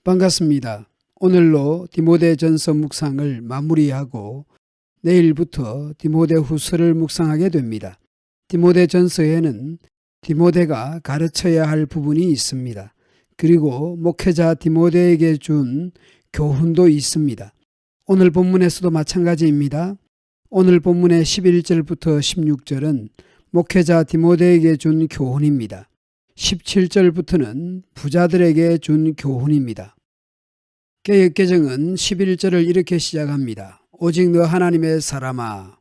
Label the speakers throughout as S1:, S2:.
S1: 반갑습니다. 오늘로 디모데전서 묵상을 마무리하고 내일부터 디모데후서를 묵상하게 됩니다. 디모데전서에는 디모데가 가르쳐야 할 부분이 있습니다. 그리고 목회자 디모데에게 준 교훈도 있습니다. 오늘 본문에서도 마찬가지입니다. 오늘 본문의 11절부터 16절은 목회자 디모데에게 준 교훈입니다. 17절부터는 부자들에게 준 교훈입니다. 개역개정은 11절을 이렇게 시작합니다. 오직 너 하나님의 사람아.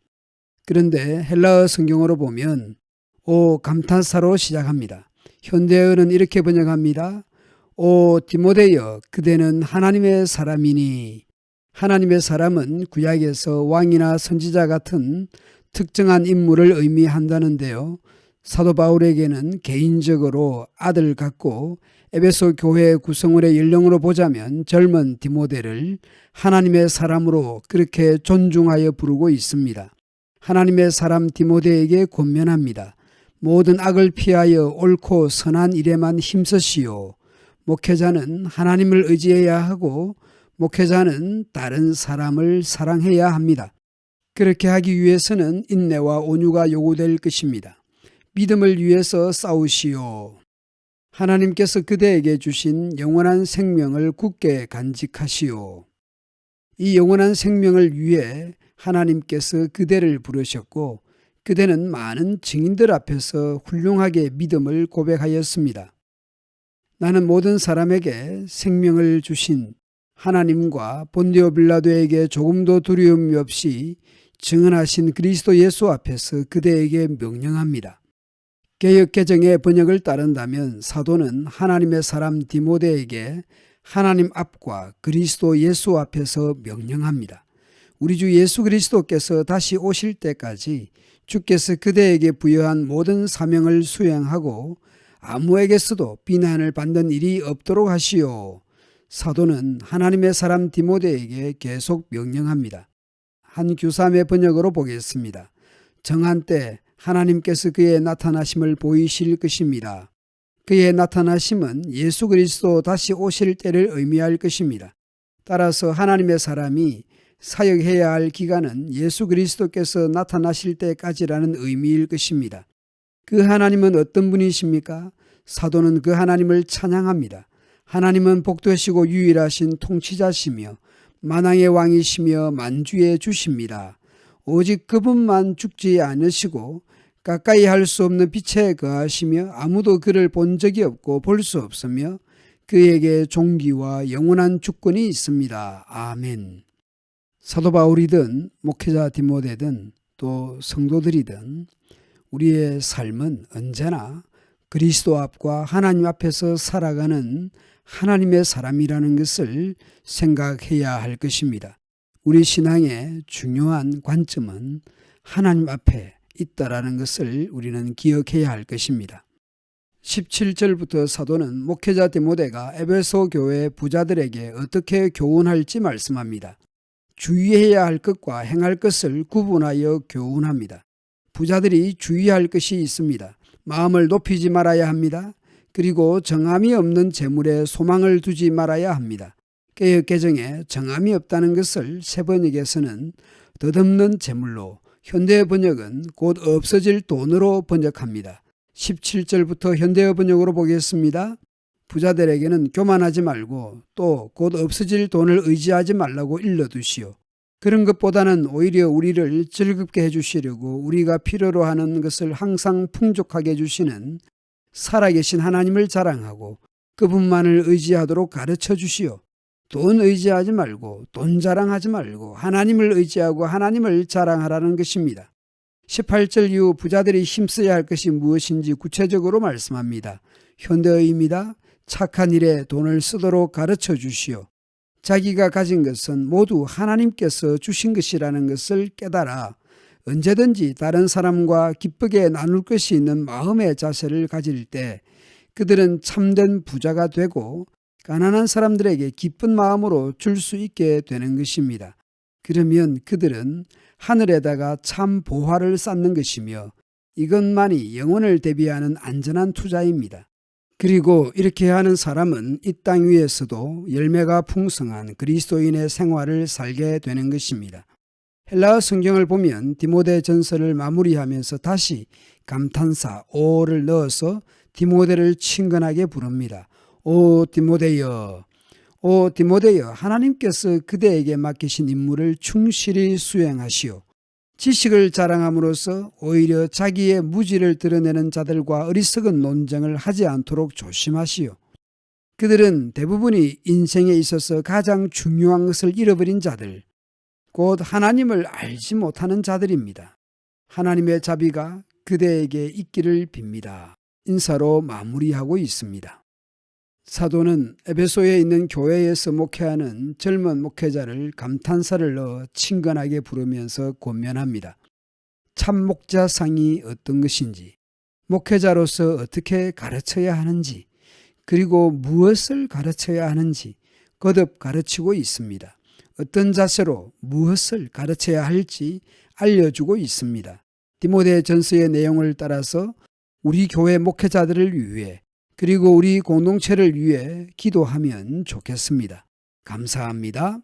S1: 그런데 헬라어 성경으로 보면 오 감탄사로 시작합니다. 현대어는 이렇게 번역합니다. 오 디모데여 그대는 하나님의 사람이니. 하나님의 사람은 구약에서 왕이나 선지자 같은 특정한 인물을 의미한다는데요. 사도 바울에게는 개인적으로 아들 같고 에베소 교회 구성원의 연령으로 보자면 젊은 디모데를 하나님의 사람으로 그렇게 존중하여 부르고 있습니다. 하나님의 사람 디모데에게 권면합니다. 모든 악을 피하여 옳고 선한 일에만 힘쓰시오. 목회자는 하나님을 의지해야 하고 목회자는 다른 사람을 사랑해야 합니다. 그렇게 하기 위해서는 인내와 온유가 요구될 것입니다. 믿음을 위해서 싸우시오. 하나님께서 그대에게 주신 영원한 생명을 굳게 간직하시오. 이 영원한 생명을 위해 하나님께서 그대를 부르셨고 그대는 많은 증인들 앞에서 훌륭하게 믿음을 고백하였습니다. 나는 모든 사람에게 생명을 주신 하나님과 본디오 빌라도에게 조금도 두려움이 없이 증언하신 그리스도 예수 앞에서 그대에게 명령합니다. 개역개정의 번역을 따른다면 사도는 하나님의 사람 디모데에게 하나님 앞과 그리스도 예수 앞에서 명령합니다. 우리 주 예수 그리스도께서 다시 오실 때까지 주께서 그대에게 부여한 모든 사명을 수행하고 아무에게서도 비난을 받는 일이 없도록 하시오. 사도는 하나님의 사람 디모데에게 계속 명령합니다. 한 규삼의 번역으로 보겠습니다. 정한 때 하나님께서 그의 나타나심을 보이실 것입니다. 그의 나타나심은 예수 그리스도 다시 오실 때를 의미할 것입니다. 따라서 하나님의 사람이 사역해야 할 기간은 예수 그리스도께서 나타나실 때까지라는 의미일 것입니다. 그 하나님은 어떤 분이십니까? 사도는 그 하나님을 찬양합니다. 하나님은 복되시고 유일하신 통치자시며 만왕의 왕이시며 만주의 주십니다. 오직 그분만 죽지 않으시고 가까이 할 수 없는 빛에 거하시며 아무도 그를 본 적이 없고 볼 수 없으며 그에게 존귀와 영원한 주권이 있습니다. 아멘. 사도 바울이든 목회자 디모데든 또 성도들이든 우리의 삶은 언제나 그리스도 앞과 하나님 앞에서 살아가는 하나님의 사람이라는 것을 생각해야 할 것입니다. 우리 신앙의 중요한 관점은 하나님 앞에 있다라는 것을 우리는 기억해야 할 것입니다. 17절부터 사도는 목회자 디모데가 에베소 교회 부자들에게 어떻게 교훈할지 말씀합니다. 주의해야 할 것과 행할 것을 구분하여 교훈합니다. 부자들이 주의할 것이 있습니다. 마음을 높이지 말아야 합니다. 그리고 정함이 없는 재물에 소망을 두지 말아야 합니다. 개역개정에 정함이 없다는 것을 새번역에서는 덧없는 재물로, 현대 번역은 곧 없어질 돈으로 번역합니다. 17절부터 현대어 번역으로 보겠습니다. 부자들에게는 교만하지 말고 또 곧 없어질 돈을 의지하지 말라고 일러두시오. 그런 것보다는 오히려 우리를 즐겁게 해주시려고 우리가 필요로 하는 것을 항상 풍족하게 해주시는 살아계신 하나님을 자랑하고 그분만을 의지하도록 가르쳐 주시오. 돈 의지하지 말고 돈 자랑하지 말고 하나님을 의지하고 하나님을 자랑하라는 것입니다. 18절 이후 부자들이 힘써야 할 것이 무엇인지 구체적으로 말씀합니다. 현대어입니다. 착한 일에 돈을 쓰도록 가르쳐 주시오. 자기가 가진 것은 모두 하나님께서 주신 것이라는 것을 깨달아 언제든지 다른 사람과 기쁘게 나눌 것이 있는 마음의 자세를 가질 때 그들은 참된 부자가 되고 가난한 사람들에게 기쁜 마음으로 줄 수 있게 되는 것입니다. 그러면 그들은 하늘에다가 참 보화를 쌓는 것이며 이것만이 영혼을 대비하는 안전한 투자입니다. 그리고 이렇게 하는 사람은 이 땅 위에서도 열매가 풍성한 그리스도인의 생활을 살게 되는 것입니다. 헬라어 성경을 보면 디모데 전서를 마무리하면서 다시 감탄사 오를 넣어서 디모데를 친근하게 부릅니다. 오 디모데여, 오 디모데여, 하나님께서 그대에게 맡기신 임무를 충실히 수행하시오. 지식을 자랑함으로써 오히려 자기의 무지를 드러내는 자들과 어리석은 논쟁을 하지 않도록 조심하시오. 그들은 대부분이 인생에 있어서 가장 중요한 것을 잃어버린 자들, 곧 하나님을 알지 못하는 자들입니다. 하나님의 자비가 그대에게 있기를 빕니다. 인사로 마무리하고 있습니다. 사도는 에베소에 있는 교회에서 목회하는 젊은 목회자를 감탄사를 넣어 친근하게 부르면서 권면합니다. 참 목자상이 어떤 것인지, 목회자로서 어떻게 가르쳐야 하는지, 그리고 무엇을 가르쳐야 하는지 거듭 가르치고 있습니다. 어떤 자세로 무엇을 가르쳐야 할지 알려주고 있습니다. 디모데 전서의 내용을 따라서 우리 교회 목회자들을 위해 그리고 우리 공동체를 위해 기도하면 좋겠습니다. 감사합니다.